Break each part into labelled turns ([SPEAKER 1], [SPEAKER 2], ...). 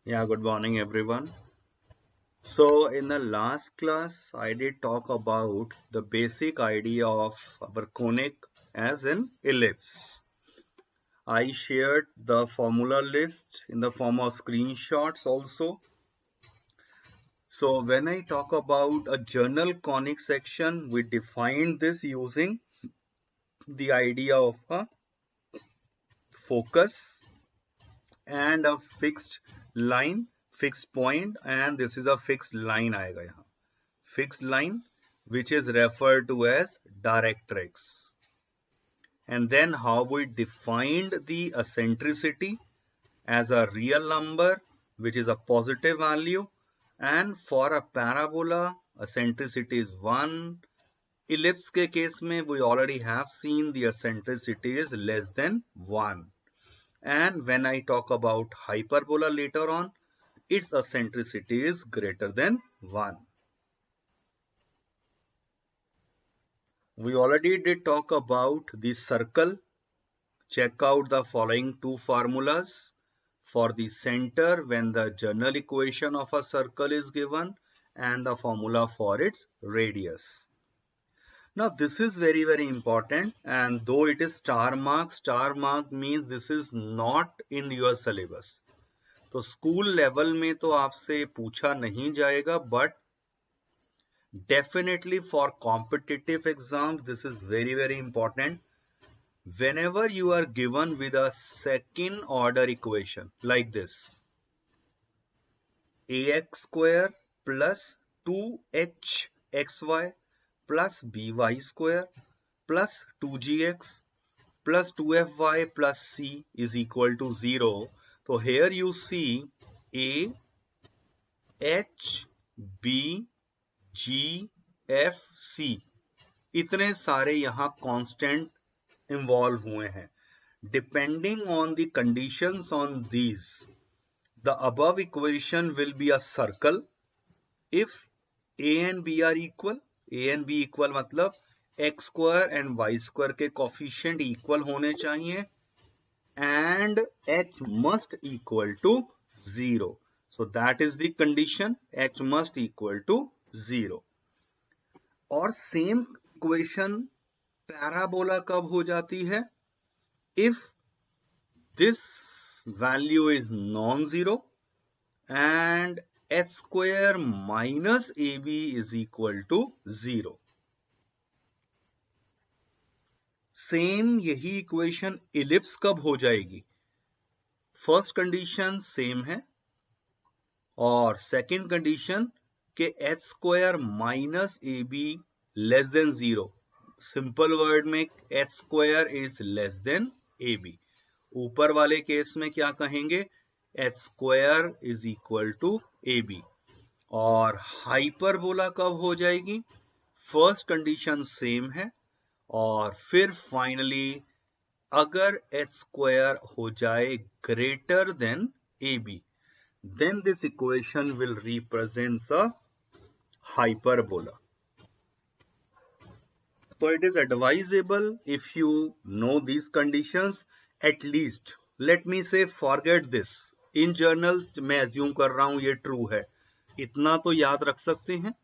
[SPEAKER 1] Yeah, good morning, everyone. So, in the last class, I did talk about the basic idea of our conic as an ellipse. I shared the formula list in the form of screenshots also. So, when I talk about a journal conic section, we defined this using the idea of a focus and a fixed line, fixed point, and this is a fixed line आएगा यहाँ. Fixed line which is referred to as directrix. And then how we defined the eccentricity as a real number which is a positive value, and for a parabola eccentricity is 1. Ellipse के case में we already have seen the eccentricity is less than 1. And when I talk about hyperbola later on, its eccentricity is greater than 1. We already did talk about the circle. Check out the following two formulas for the center when the general equation of a circle is given and the formula for its radius. Now this is very important, and though it is star mark means this is not in your syllabus. तो school level में तो आपसे पूछा नहीं जाएगा, but definitely for competitive exams this is very important. Whenever you are given with a second order equation like this, ax square plus 2hxy plus by square plus 2gx plus 2fy plus c is equal to 0. So here you see a, h, b, g, f, c इतने सारे यहाँ constant involve हुए हैं. Depending on the conditions on these, the above equation will be a circle if a and b are equal. A and b equal मतलब x square and y square के coefficient equal होने चाहिए and h must equal to 0. So that is the condition, h must equal to 0. और same equation parabola कब हो जाती है? If this value is non-zero and h square minus ab is equal to 0. Same यही equation ellipse कब हो जाएगी? First condition same है और सेकंड कंडीशन के H square minus A B less than 0. Simple word में H square is less than A B. ऊपर वाले केस में क्या कहेंगे? H square is equal to A B. और हाइपरबोला कब हो जाएगी? फर्स्ट कंडीशन सेम है और फिर फाइनली अगर एच स्क्वायर हो जाए greater than A B, then this equation will represent a hyperbola. So it is advisable if you know these conditions, at least let me say forget this. In journal मैं assume कर रहा हूं ये true है, इतना तो याद रख सकते हैं.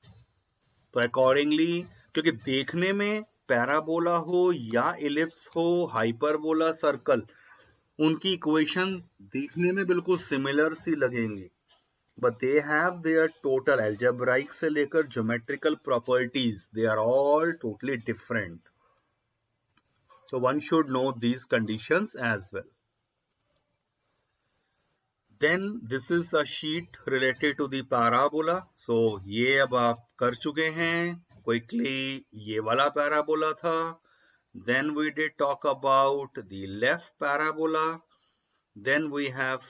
[SPEAKER 1] तो accordingly, क्योंकि देखने में पैराबोला हो या इलिप्स हो, हाइपरबोला, सर्कल, उनकी इक्वेशन देखने में बिल्कुल सिमिलर सी लगेंगी, but they have their total algebraic से लेकर geometrical properties, they are all totally different. So one should know these conditions as well. Then this is a sheet related to the parabola. So ये अब आप कर चुके हैं quickly. ये वाला parabola था. Then we did talk about the left parabola. Then we have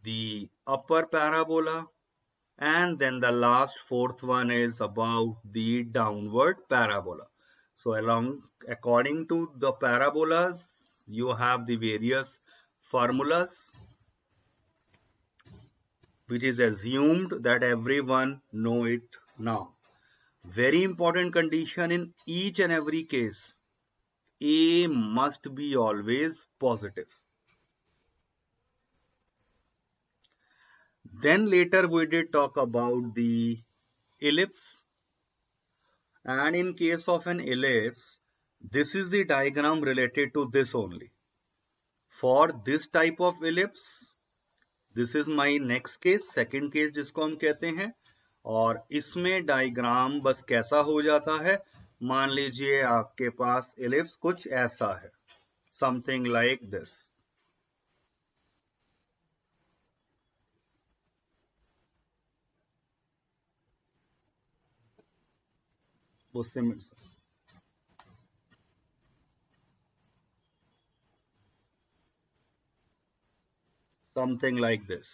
[SPEAKER 1] the upper parabola. And then the last fourth one is about the downward parabola. So according to the parabolas, you have the various formulas which is assumed that everyone know it now. Very important condition in each and every case, a must be always positive. Then later we did talk about the ellipse, and in case of an ellipse, this is the diagram related to this only. For this type of ellipse, this is my next case, second case जिसको हम कहते हैं, और इसमें diagram बस कैसा हो जाता है, मान लीजिए आपके पास ellipse कुछ ऐसा है, something like this. उससे समथिंग लाइक दिस.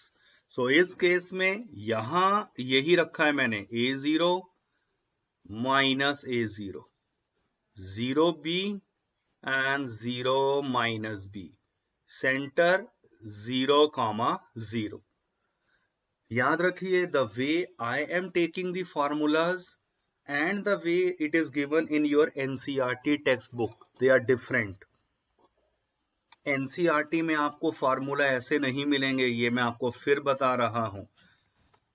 [SPEAKER 1] सो इस केस में यहां यही रखा है मैंने, a0 minus a0, 0b and 0 minus b, centre 0, 0. याद रखिए, the way I am taking the formulas and the way it is given in your NCERT textbook, they are different. NCERT में आपको फार्मूला ऐसे नहीं मिलेंगे, ये मैं आपको फिर बता रहा हूं.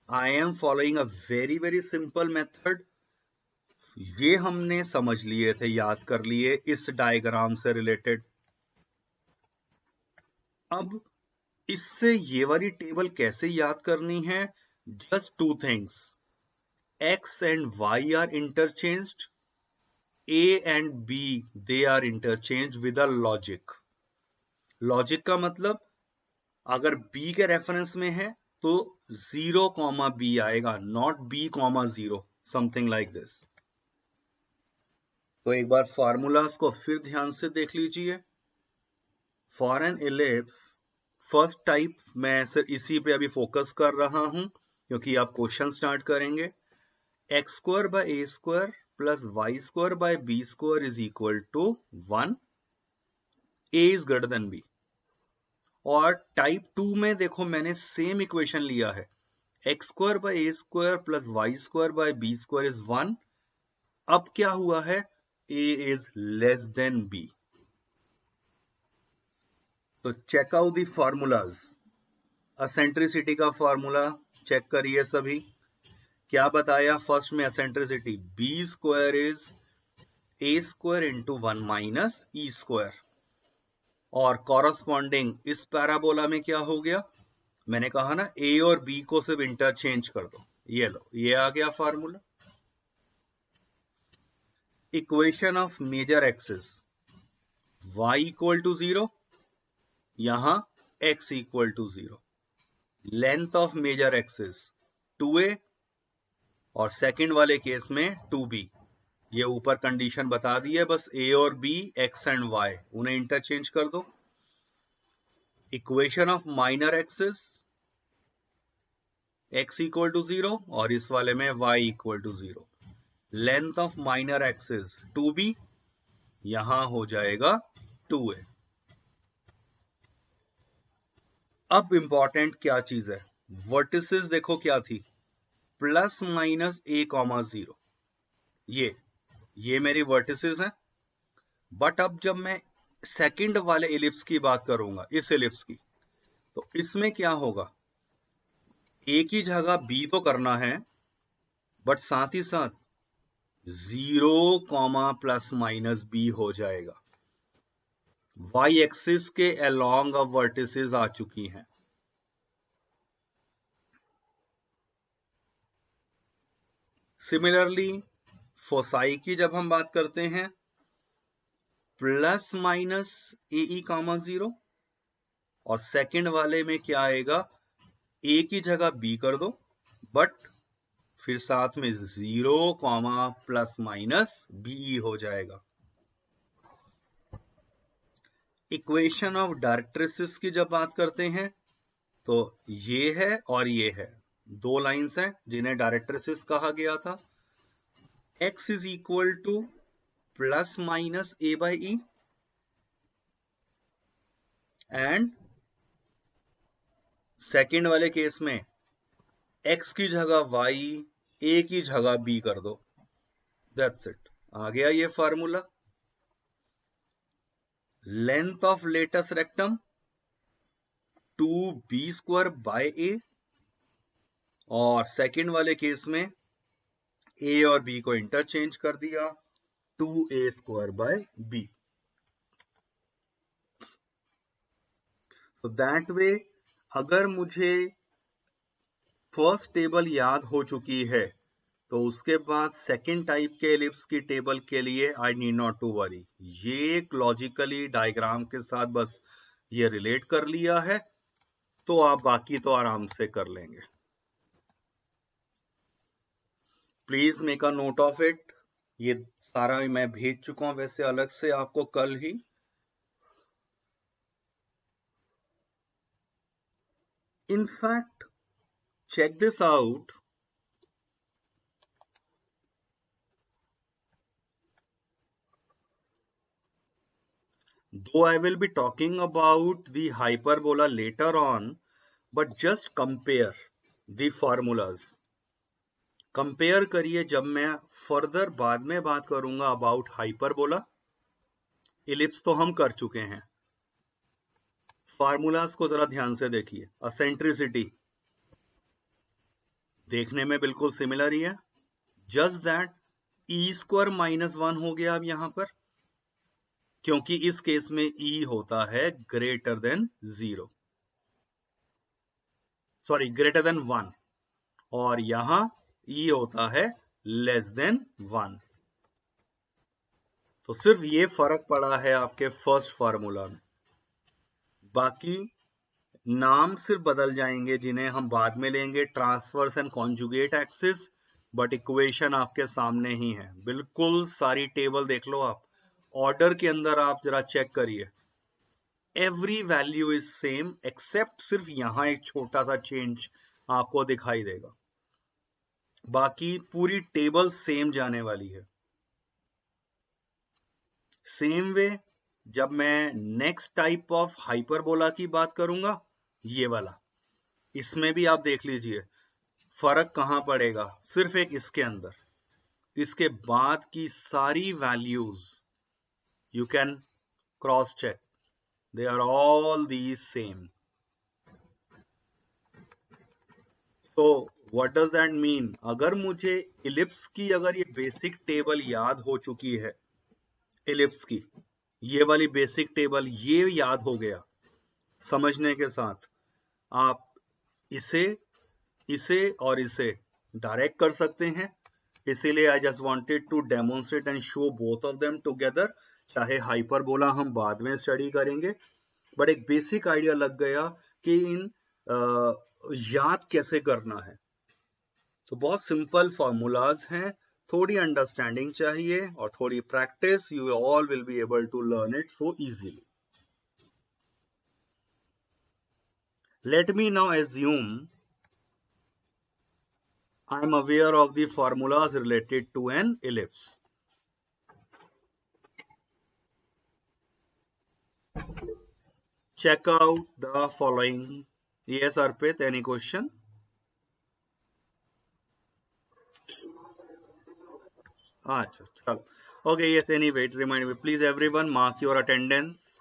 [SPEAKER 1] I am following a very very simple method. ये हमने समझ लिए थे, याद कर लिए इस डायग्राम से रिलेटेड. अब इससे ये वाली टेबल कैसे याद करनी है? Just two things. X and Y are interchanged, A and B they are interchanged with a logic. Logic का मतलब, अगर B के रेफरेंस में है तो 0, B आएगा, not B, 0, something like this. तो एक बार फॉर्मूलाज को फिर ध्यान से देख लीजिए. For an ellipse, first type, मैं सिर्फ इसी पे अभी फोकस कर रहा हूं क्योंकि आप क्वेश्चन स्टार्ट करेंगे. x square by a square plus y square by b square is equal to 1. a is greater than b. और टाइप 2 में देखो मैंने सेम इक्वेशन लिया है, x square by a square plus y square by b square is 1. अब क्या हुआ है? a is less than b. तो check out the formulas. Eccentricity का फॉर्मूला चेक करिए सभी. क्या बताया फर्स्ट में? Eccentricity b square is a square into 1 minus e square. और कॉरस्पॉन्डिंग इस पैराबोला में क्या हो गया? मैंने कहा ना, a और b को सिर्फ इंटरचेंज कर दो. ये लो, ये आ गया formula. Equation of major axis, y equal to 0, यहां x equal to 0. Length of major axis 2a, और सेकंड वाले केस में 2b. ये ऊपर कंडीशन बता दी है, बस a और b, x एंड y, उन्हें इंटरचेंज कर दो. Equation of minor axis, x equal to 0 और इस वाले में y equal to 0. Length of minor axis 2b, यहां हो जाएगा 2a. अब इंपॉर्टेंट क्या चीज है? वर्टिसेस देखो क्या थी, प्लस माइनस a, 0. ये मेरी वर्टिसेस हैं. बट अब जब मैं सेकंड वाले इलिप्स की बात करूंगा, इस इलिप्स की, तो इसमें क्या होगा? a की जगह b तो करना है, बट साथ ही साथ 0, प्लस माइनस b हो जाएगा. y एक्सिस के अलोंग अब वर्टिसेस आ चुकी हैं. सिमिलरली फोसाई की जब हम बात करते हैं, प्लस माइनस ए, 0, और सेकंड वाले में क्या आएगा? a की जगह b कर दो, बट फिर साथ में 0, प्लस माइनस b हो जाएगा. इक्वेशन ऑफ डायरेक्ट्रिसिस की जब बात करते हैं, तो ये है और ये है, दो लाइंस हैं जिन्हें डायरेक्ट्रिसिस कहा गया था. x is equal to plus minus a by E, and second वाले केस में x की जगह y, a की जगह b कर दो. दैट्स इट, आ गया ये formula. Length of latus rectum 2b square by a, और सेकंड वाले केस में a और b को इंटरचेंज कर दिया 2a² by b। तो दैट वे अगर मुझे फर्स्ट टेबल याद हो चुकी है तो उसके बाद सेकंड टाइप के एलिप्स की टेबल के लिए I need not to worry. ये एक लॉजिकली डायग्राम के साथ बस ये रिलेट कर लिया है तो आप बाकी तो आराम से कर लेंगे। Please make a note of it. ये सारा मैं भेज चुका हूं वैसे अलग से आपको कल ही। In fact, check this out. Though I will be talking about the hyperbola later on, but just compare the formulas. Compare करिए जब मैं फर्दर बाद में बात करूंगा अबाउट हाइपरबोला। इलिप्स तो हम कर चुके हैं। फार्मूलाज को जरा ध्यान से देखिए। एसेंट्रिसिटी देखने में बिल्कुल सिमिलर ही है, जस्ट दैट e² -1 हो गया अब यहां पर, क्योंकि इस केस में e होता है greater than 0, sorry greater than 1, और यहां e होता है लेस देन 1। तो सिर्फ ये फर्क पड़ा है आपके फर्स्ट फार्मूला में। बाकी नाम सिर्फ बदल जाएंगे जिन्हें हम बाद में लेंगे, transverse and conjugate axis, but equation आपके सामने ही है। बिल्कुल सारी टेबल देख लो आप, ऑर्डर के अंदर आप जरा चेक करिए, every value is same except सिर्फ यहां एक छोटा सा चेंज आपको दिखाई देगा, बाकी पूरी टेबल सेम जाने वाली है। सेम वे जब मैं नेक्स्ट टाइप ऑफ हाइपरबोला की बात करूंगा, ये वाला, इसमें भी आप देख लीजिए फर्क कहां पड़ेगा, सिर्फ एक इसके अंदर। इसके बाद की सारी values you can cross check, they are all these same. So what does that mean? अगर मुझे इलिप्स की अगर ये बेसिक टेबल याद हो चुकी है, इलिप्स की ये वाली बेसिक टेबल ये याद हो गया, समझने के साथ आप इसे और इसे डायरेक्ट कर सकते हैं। इसीलिए I just wanted to demonstrate and show both of them together. चाहे हाइपरबोला हम बाद में स्टडी करेंगे, बट एक बेसिक आइडिया लग गया कि इन याद कैसे करना है। तो बहुत सिंपल फॉर्मूलाज हैं, थोड़ी अंडरस्टैंडिंग चाहिए और थोड़ी practice, you all will be able to learn it so easily. Let me now assume I am aware of the formulas related to an ellipse. Check out the following. Yes, Arpit, any question? Achha, chalo. Okay, yes, anyway, remind me, please everyone mark your attendance.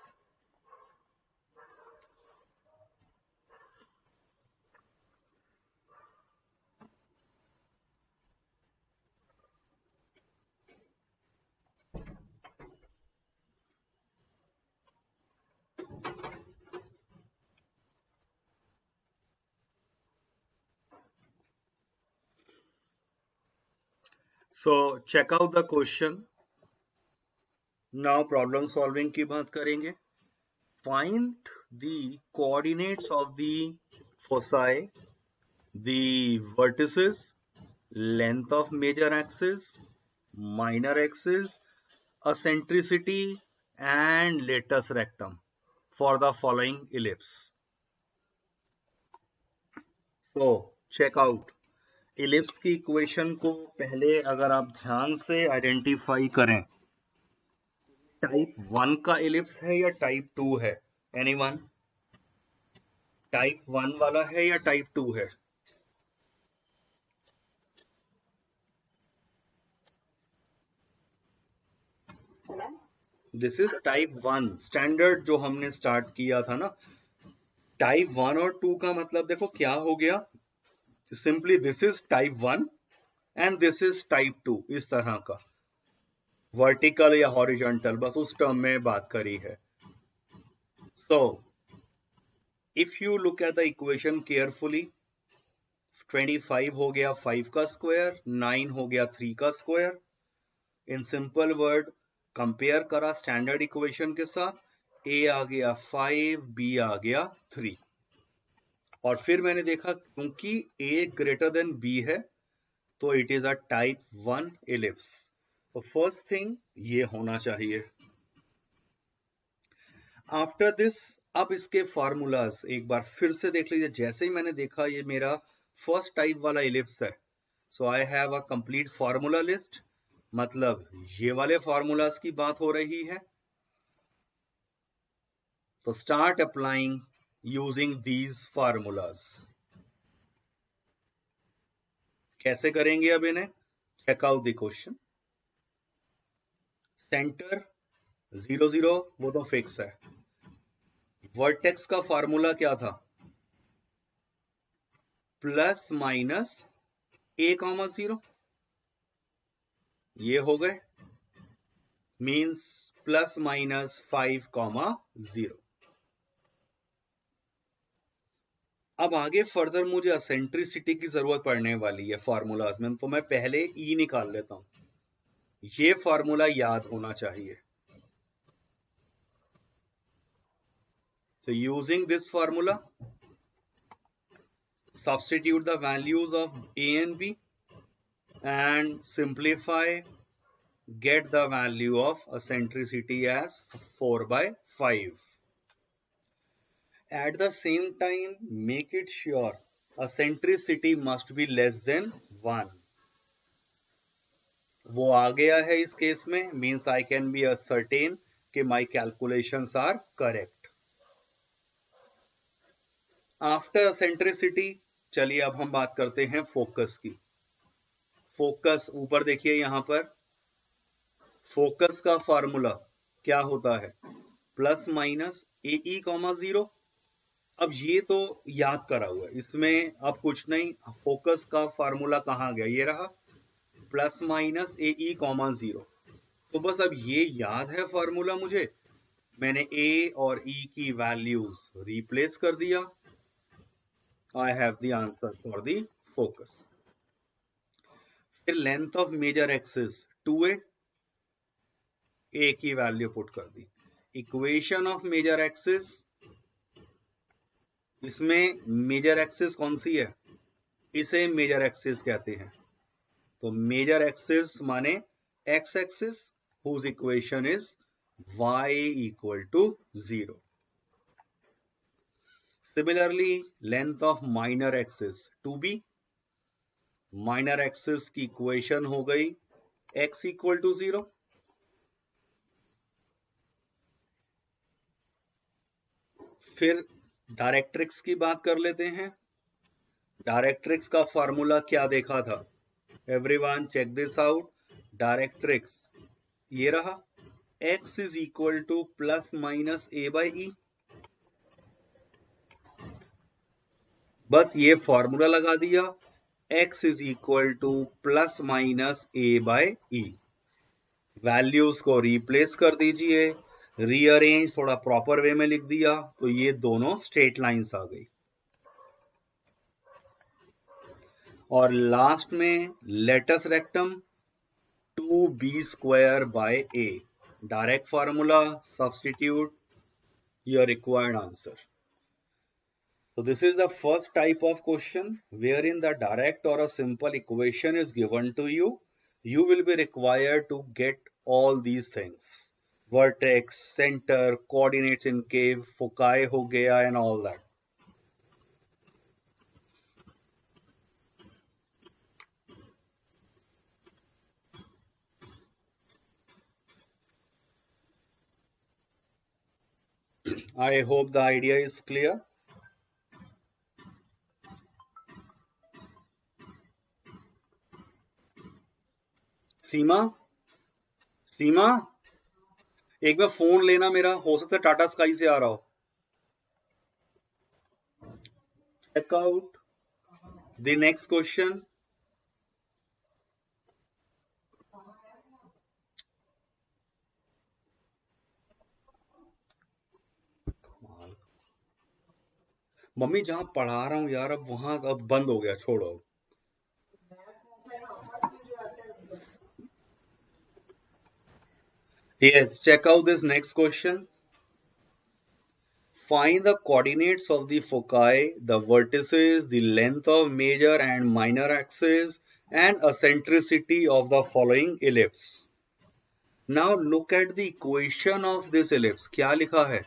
[SPEAKER 1] So check out the question. Now problem solving की बात करेंगे. Find the coordinates of the foci, the vertices, length of major axis, minor axis, eccentricity and latus rectum for the following ellipse. So check out. Ellipse की equation को पहले अगर आप ध्यान से आइडेंटिफाई करें, टाइप 1 का इलिप्स है या टाइप 2 है? एनीवन? टाइप 1 वाला है या टाइप 2 है? दिस इज टाइप 1 स्टैंडर्ड जो हमने स्टार्ट किया था ना। टाइप 1 और 2 का मतलब देखो क्या हो गया, simply this is type 1 and this is type 2, इस तरह का वर्टिकल या हॉरिजॉन्टल, बस उस टर्म में बात करी है. So if you look at the equation carefully, 25 हो गया 5 का स्क्वायर, 9 हो गया 3 का square. In simple word compare करा स्टैंडर्ड इक्वेशन के साथ, a आ गया 5, b आ गया 3. और फिर मैंने देखा क्योंकि a ग्रेटर देन b है तो it is a type 1 ellipse. तो फर्स्ट थिंग ये होना चाहिए. आफ्टर दिस अब इसके फॉर्मूलाज एक बार फिर से देख लीजिए. जैसे ही मैंने देखा ये मेरा फर्स्ट टाइप वाला इलिप्स है, so I have a complete formula list. मतलब ये वाले फॉर्मूलाज की बात हो रही है. तो start applying using these formulas. कैसे करेंगे अब इन्हें? Check out the question. Center 0 0 वो तो फिक्स है. वर्टेक्स का फॉर्मूला क्या था? Plus minus a, 0. ये हो गए, मीन्स प्लस माइनस 5, 0. अब आगे फर्दर मुझे असेंट्रिसिटी की जरूरत पड़ने वाली है फॉर्मूलाज में, तो मैं पहले e निकाल लेता हूं. ये फॉर्मूला याद होना चाहिए. So using this formula, substitute the values of a and b and simplify, get the value of eccentricity as 4/5. At the same time, make it sure eccentricity must be less than 1. वो आ गया है इस case में, means I can be certain कि my calculations are correct. After eccentricity चलिए अब हम बात करते हैं फोकस की. फोकस ऊपर देखिए, यहां पर फोकस का फॉर्मूला क्या होता है? Plus minus AE, 0. अब ये तो याद करा हुआ है, इसमें अब कुछ नहीं. फोकस का फॉर्मूला कहाँ गया? ये रहा, प्लस माइनस AE, 0. तो बस अब ये याद है फॉर्मूला मुझे. मैंने A और E की वैल्यूज रिप्लेस कर दिया. I have the answer for the focus. फिर length of major axis 2a, a की वैल्यू पुट कर दी. इक्वेशन ऑफ मेजर एक्सिस, इसमें मेजर एक्सिस कौन सी है? इसे मेजर एक्सिस कहते हैं. तो मेजर एक्सिस माने x axis whose equation is y equal to 0. Similarly, length of minor axis 2b. Minor axis की इक्वेशन हो गई x इक्वल टू 0. फिर डायरेक्ट्रिक्स की बात कर लेते हैं. डायरेक्ट्रिक्स का फॉर्मूला क्या देखा था? Everyone check this out. Directrix ये रहा, x is equal to plus minus a/e. बस ये फॉर्मूला लगा दिया, x is equal to plus minus a/e. Values को रिप्लेस कर दीजिए, रीअरेंज थोड़ा प्रॉपर वे में लिख दिया, तो ये दोनों स्ट्रेट लाइंस आ गई. और लास्ट में latus rectum 2b²/a. Direct formula, substitute, your required answer. So this is the first type of question wherein the direct or a simple equation is given to you. You will be required to get all these things. Vertex, center, coordinates in cave, foci ho gaya and all that. I hope the idea is clear. सीमा, सीमा एक बार phone लेना मेरा, हो सकता है Tata sky से आ रहा हो. Check out. The next question. Mummy जहां पढ़ा रहा हूं यार, अब वहां अब बंद हो गया, छोड़ो. Yes, check out this next question. Find the coordinates of the foci, the vertices, the length of major and minor axes, and eccentricity of the following ellipse. Now look at the equation of this ellipse. क्या लिखा है?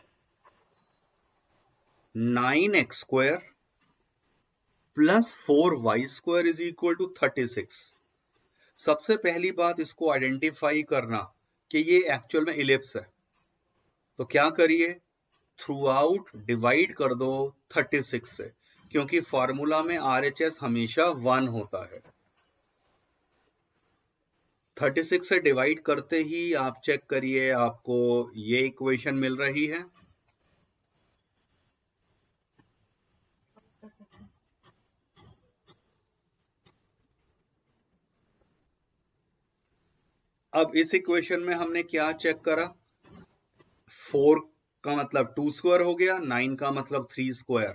[SPEAKER 1] 9x square plus 4y square is equal to 36. सबसे पहली बात इसको identify करना कि ये एक्चुअल में इलिप्स है. तो क्या करिए, थ्रू आउट डिवाइड कर दो 36 से, क्योंकि फॉर्मूला में RHS हमेशा 1 होता है. 36 से डिवाइड करते ही आप चेक करिए, आपको ये इक्वेशन मिल रही है. अब इस इक्वेशन में हमने क्या चेक करा, 4 का मतलब 2 स्क्वायर हो गया, 9 का मतलब 3 स्क्वायर.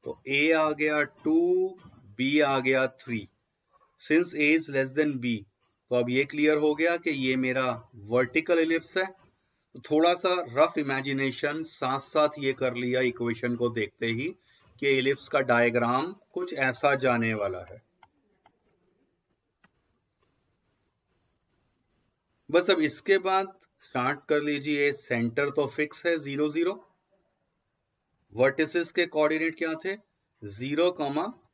[SPEAKER 1] तो a आ गया 2, b आ गया 3. Since a is less then b, तो अब ये क्लियर हो गया कि ये मेरा वर्टिकल एलिप्स है. तो थोड़ा सा रफ इमेजिनेशन साथ साथ ये कर लिया इक्वेशन को देखते ही कि एलिप्स का डायग्राम कुछ ऐसा जाने वाला है. बस अब इसके बाद स्टार्ट कर लीजिए. सेंटर तो फिक्स है 0 0. वर्टिसेस के कोऑर्डिनेट क्या थे, 0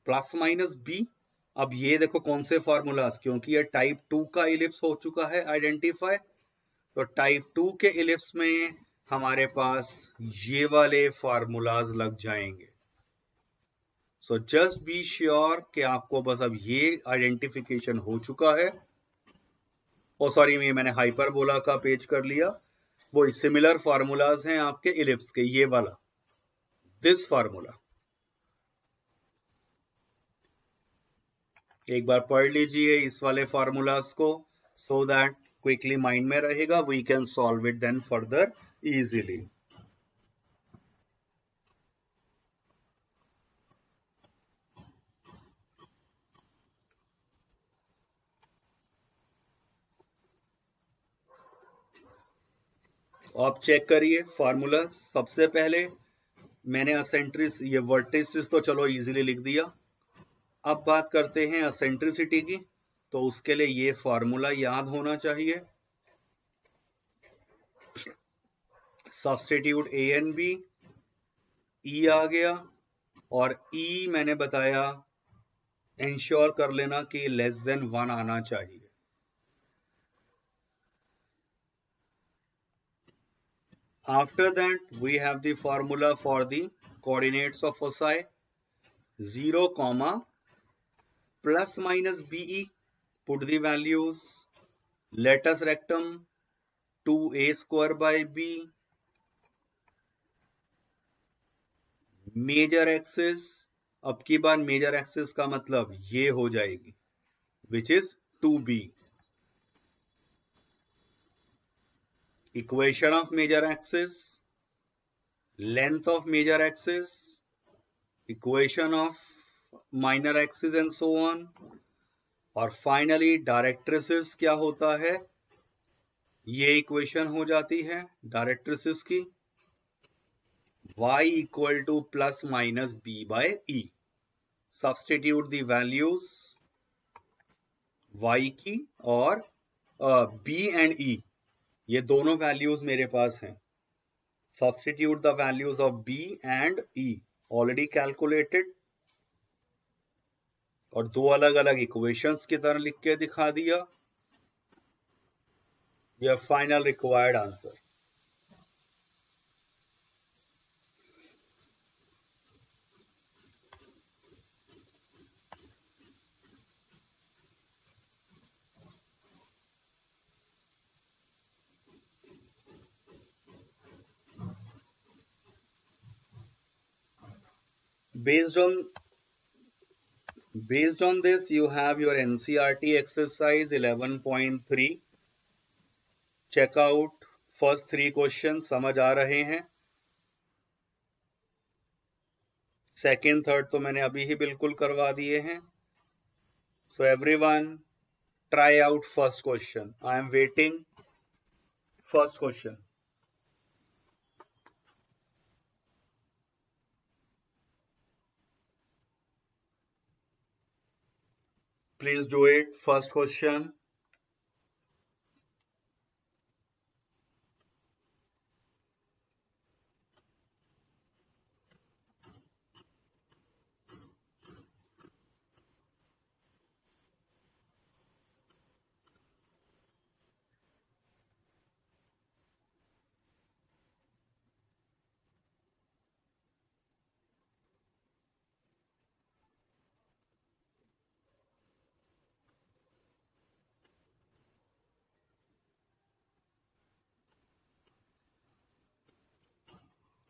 [SPEAKER 1] प्लस माइनस b. अब ये देखो कौन से फॉर्मूलाज, क्योंकि ये टाइप 2 का इलिप्स हो चुका है आइडेंटिफाई, तो टाइप 2 के इलिप्स में हमारे पास ये वाले फॉर्मूलाज लग जाएंगे. सो जस्ट बी श्योर कि आपको बस अब ये आइडेंटिफिकेशन हो चुका है. ओ सॉरी, मैंने हाइपरबोला का पेज कर लिया. वो सिमिलर फार्मूलाज हैं आपके इलिप्स के, ये वाला, दिस फार्मूला. एक बार पढ़ लीजिए इस वाले फार्मूलाज को, सो दैट क्विकली माइंड में रहेगा. We can solve it then further easily. आप चेक करिए फार्मूला. सबसे पहले मैंने असेंट्रिस, ये वर्टिसेस तो चलो इजीली लिख दिया. अब बात करते हैं असेंट्रिसिटी की. तो उसके लिए ये फार्मूला याद होना चाहिए. सब्स्टिट्यूट ए एंड बी, ई आ गया, और ई मैंने बताया इंश्योर कर लेना कि लेस देन 1 आना चाहिए. After that, we have the formula for the coordinates of foci. 0, plus minus BE. Put the values. Latus rectum 2a square by b. Major axis, अब की बार मेजर एक्सिस का मतलब ये हो जाएगी, which is 2b. Equation of major axis, length of major axis, equation of minor axis and so on. और finally डायरेक्ट्रिसिस क्या होता है, ये इक्वेशन हो जाती है डायरेक्ट्रिसिस की, y equal to plus minus b by e. Substitute the values y की और b एंड e, ये दोनों वैल्यूज मेरे पास हैं. Substitute the values of b and e, already calculated, और दो अलग अलग इक्वेशंस की तरह लिख के दिखा दिया. your final required answer. Based on Based on this, you have your NCERT exercise 11.3. Check out first 3 questions. समझ आ रहे हैं? सेकेंड थर्ड तो मैंने अभी ही बिल्कुल करवा दिए हैं. So everyone try out first question. I am waiting. First question. Please do it. First question.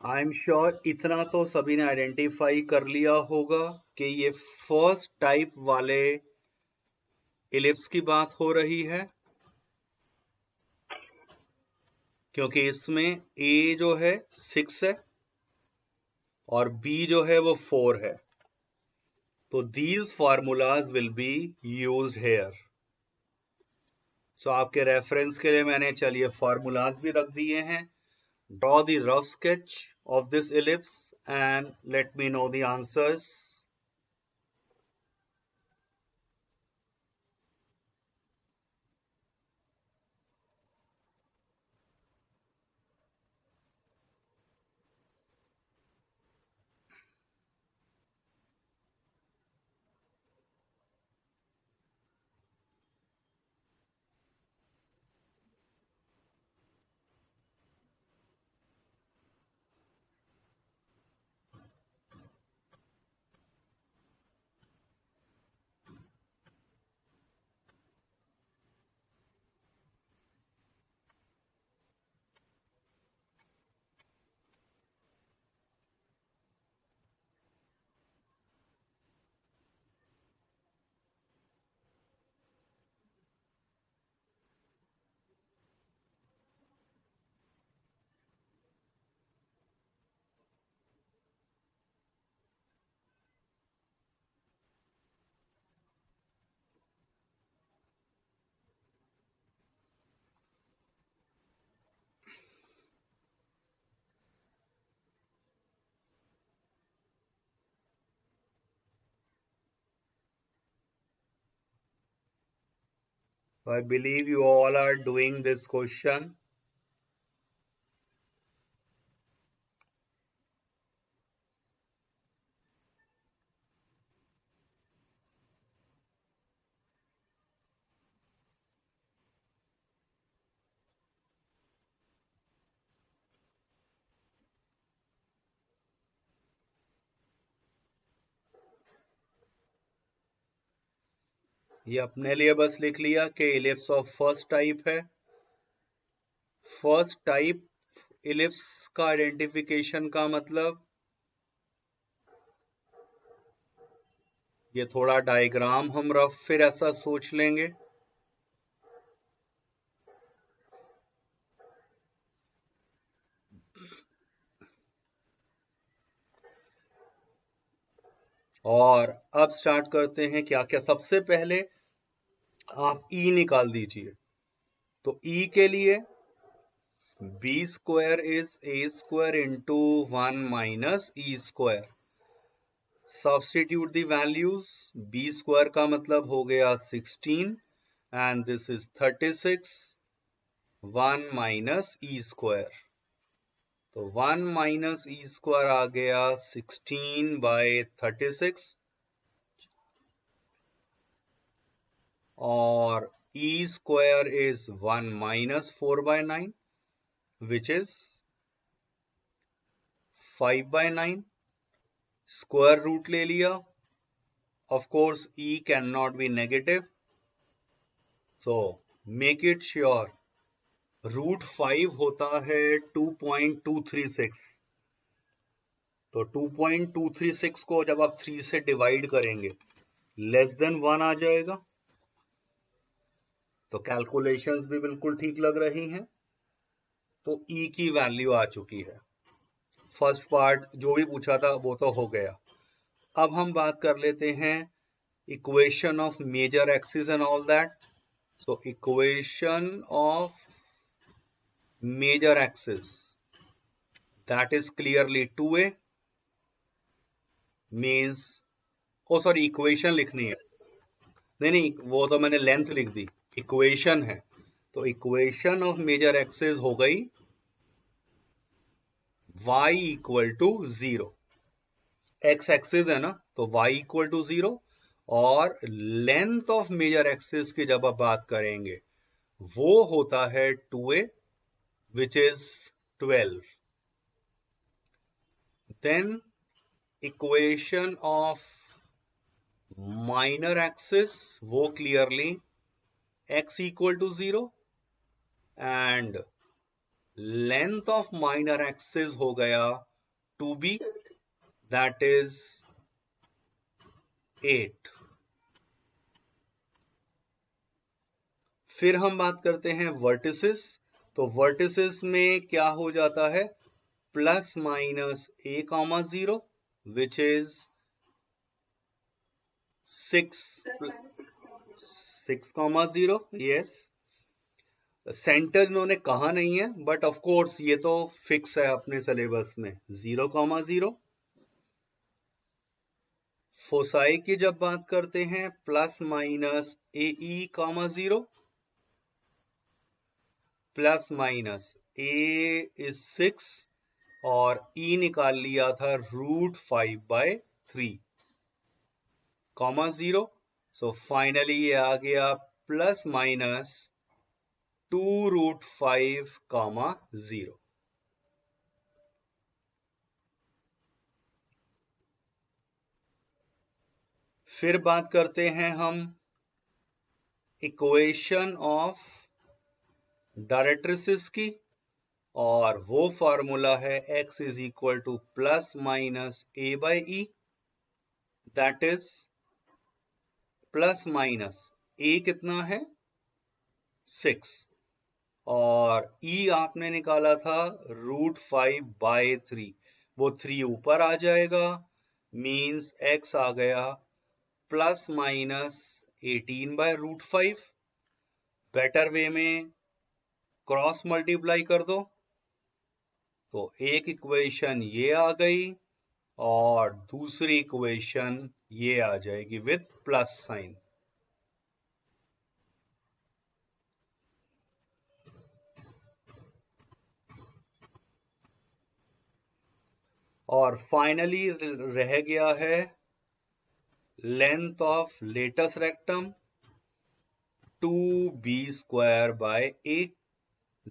[SPEAKER 1] I am sure इतना तो सभी ने आइडेंटिफाई कर लिया होगा कि ये फर्स्ट टाइप वाले इलिप्स की बात हो रही है, क्योंकि इसमें ए जो है 6 है और बी जो है वो 4 है. तो these formulas will be used here. So आपके रेफरेंस के लिए मैंने चलिए फॉर्मूलाज भी रख दिए हैं. Draw the rough sketch of this ellipse and let me know the answers. So I believe you all are doing this question. ये अपने लिए बस लिख लिया कि इलिप्स ऑफ फर्स्ट टाइप है. फर्स्ट टाइप इलिप्स का आइडेंटिफिकेशन का मतलब ये थोड़ा डायग्राम हम रफ फिर ऐसा सोच लेंगे. और अब स्टार्ट करते हैं. क्या क्या सबसे पहले आप ई निकाल दीजिए. तो ई के लिए b square is a square into 1 minus e square. Substitute the values. B square का मतलब हो गया 16 and this is 36. 1 minus e square, तो 1 माइनस ई स्क्वायर आ गया 16 बाय 36 और e square is 1 minus 4 by 9 which is 5 by 9. Square root ले लिया. Of course e cannot be negative, so make it sure root 5 होता है 2.236. तो 2.236 को जब आप 3 से डिवाइड करेंगे लेस देन 1 आ जाएगा। तो कैलकुलेशंस भी बिल्कुल ठीक लग रही हैं। तो E की वैल्यू आ चुकी है। फर्स्ट पार्ट जो भी पूछा था वो तो हो गया। अब हम बात कर लेते हैं equation of major axis and all that. So equation of major axis, that is clearly 2a means, oh sorry equation लिखनी है, नहीं वो तो मैंने लेंथ लिख दी, इक्वेशन है। तो इक्वेशन ऑफ मेजर एक्सिस हो गई y equal to 0, x axis है ना, तो y इक्वल टू 0। और लेंथ ऑफ मेजर एक्सिस की जब आप बात करेंगे वो होता है 2a which is 12। Then equation of minor axis वो clearly x equal to 0 and length of minor axis हो गया 2b, दैट इज 8। फिर हम बात करते हैं वर्टिसेस। तो वर्टिसेस में क्या हो जाता है, plus minus a comma 0 which is 6 comma 0, yes. Centre इन्होंने कहा नहीं है बट ऑफ कोर्स ये तो फिक्स है अपने सिलेबस में, 0 कॉमा 0। फोसाई की जब बात करते हैं plus minus A E comma 0, plus minus A is 6 और ई निकाल लिया था √5/3 कॉमा 0। सो फाइनली ये आ गया प्लस माइनस 2√5 कॉमा 0। फिर बात करते हैं हम इक्वेशन ऑफ डायरेक्ट्रिसिस की, और वो फॉर्मूला है x is equal to plus minus a/e, that is plus minus a कितना है 6 और e आपने निकाला था √5/3, वो 3 ऊपर आ जाएगा, मींस x आ गया प्लस माइनस 18/√5। बेटर वे में क्रॉस मल्टीप्लाई कर दो, तो एक इक्वेशन ये आ गई और दूसरी इक्वेशन ये आ जाएगी विथ प्लस साइन। और फाइनली रह गया है length of latus rectum 2b²/a।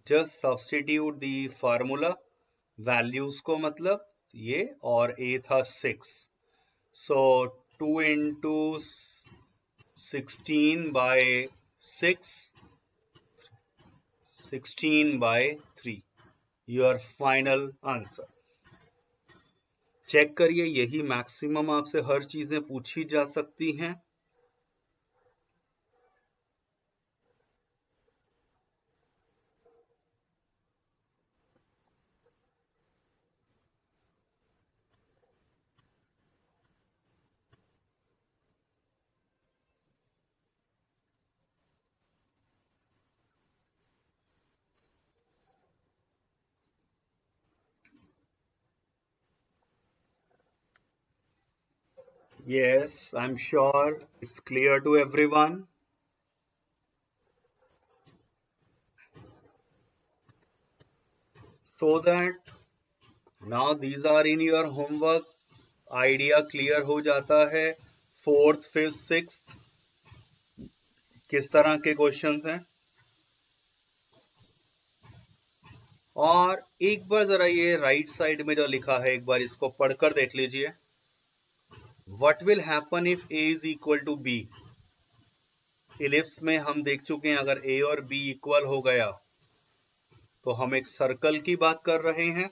[SPEAKER 1] Just substitute the formula values को, मतलब ये, और a था 6, so 2 into 16/6, 16/3 your final answer. Check करिए, यही मैक्सिमम आपसे हर चीजें पूछी जा सकती हैं। Yes, I'm sure it's clear to everyone. So that now these are in your homework, idea clear हो जाता है 4th, 5th, 6th किस तरह के क्वेश्चंस हैं। और एक बार जरा ये राइट साइड में जो लिखा है एक बार इसको पढ़कर देख लीजिए। What will happen if a is equal to b? Ellipse में हम देख चुके हैं, अगर a और b इक्वल हो गया तो हम एक सर्कल की बात कर रहे हैं।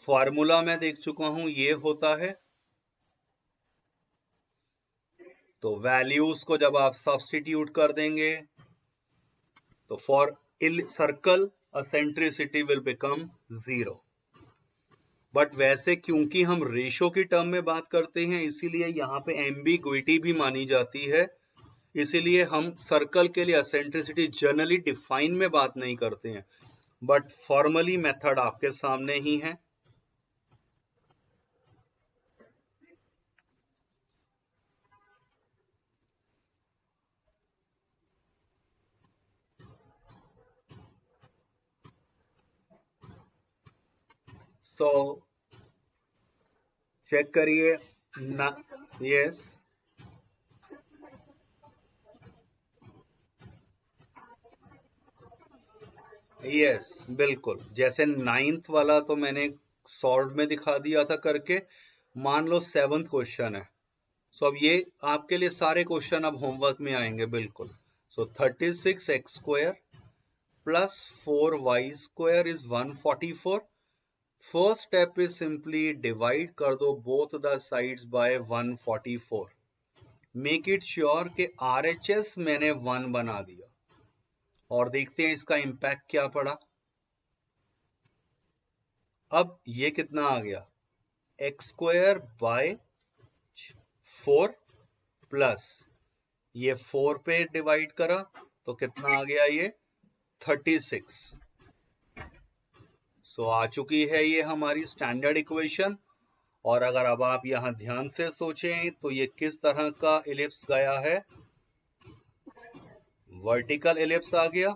[SPEAKER 1] फॉर्मूला मैं देख चुका हूं, ये होता है तो वैल्यूज को जब आप सब्स्टिट्यूट कर देंगे तो for circle eccentricity will become 0। But वैसे क्योंकि हम रेशो की टर्म में बात करते हैं इसीलिए यहाँ पे एम्बिग्विटी भी मानी जाती है, इसीलिए हम सर्कल के लिए एसेंट्रिसिटी जनरली डिफाइन में बात नहीं करते हैं, बट फॉर्मली मेथड आपके सामने ही है। सो चेक करिए ना। यस यस बिल्कुल, जैसे 9th वाला तो मैंने सॉल्व में दिखा दिया था करके। मान लो 7th क्वेश्चन है, सो अब ये आपके लिए सारे क्वेश्चन अब होमवर्क में आएंगे बिल्कुल। सो 36x² plus 4y² is 144। First step is simply divide कर दो both the sides by 144। Make it sure कि RHS मैंने 1 बना दिया और देखते हैं इसका इंपैक्ट क्या पड़ा। अब ये कितना आ गया, x² बाय 4 प्लस ये 4 पे डिवाइड करा तो कितना आ गया, ये 36। सो आ चुकी है ये हमारी स्टैंडर्ड इक्वेशन। और अगर अब आप यहां ध्यान से सोचें तो ये किस तरह का इलिप्स गया है, वर्टिकल इलिप्स आ गया।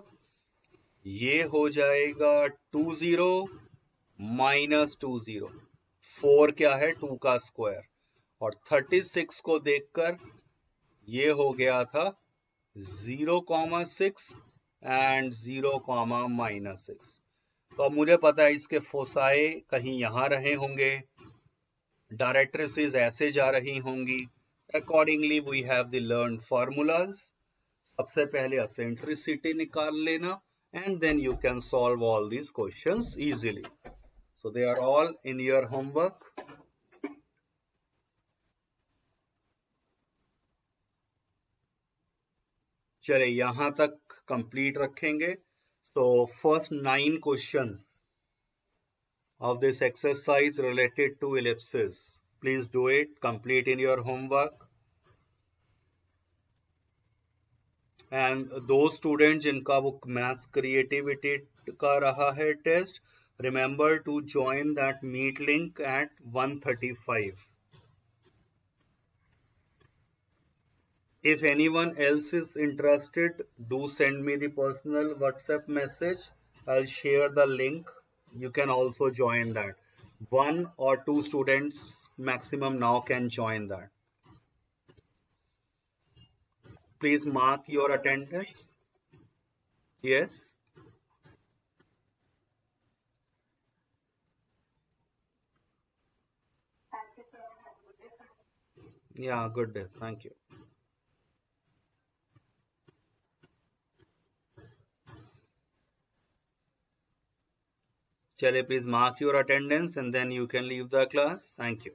[SPEAKER 1] ये हो जाएगा 20 माइनस 20, 4 क्या है 2 का स्क्वायर, और 36 को देखकर ये हो गया था 0,6 एंड 0,-6। तो अब मुझे पता है इसके फोसाई कहीं यहां रहे होंगे, डायरेक्ट्रिसेस ऐसे जा रही होंगी। Accordingly we have the learn formulas. सबसे पहले एसेंट्रिसिटी निकाल लेना and then you can solve all these questions easily. So they are all in your homework. चले यहां तक कंप्लीट रखेंगे। So first 9 questions of this exercise related to ellipses. Please do it, complete in your homework. And those students जिनका वो maths creativity का रहा है test, remember to join that meet link at 1:35. If anyone else is interested, do send me the personal WhatsApp message. I'll share the link. You can also join that. 1 or 2 students maximum now can join that. Please mark your attendance. Yes. Yeah, good day. Thank you. Chale, please mark your attendance and then you can leave the class. Thank you.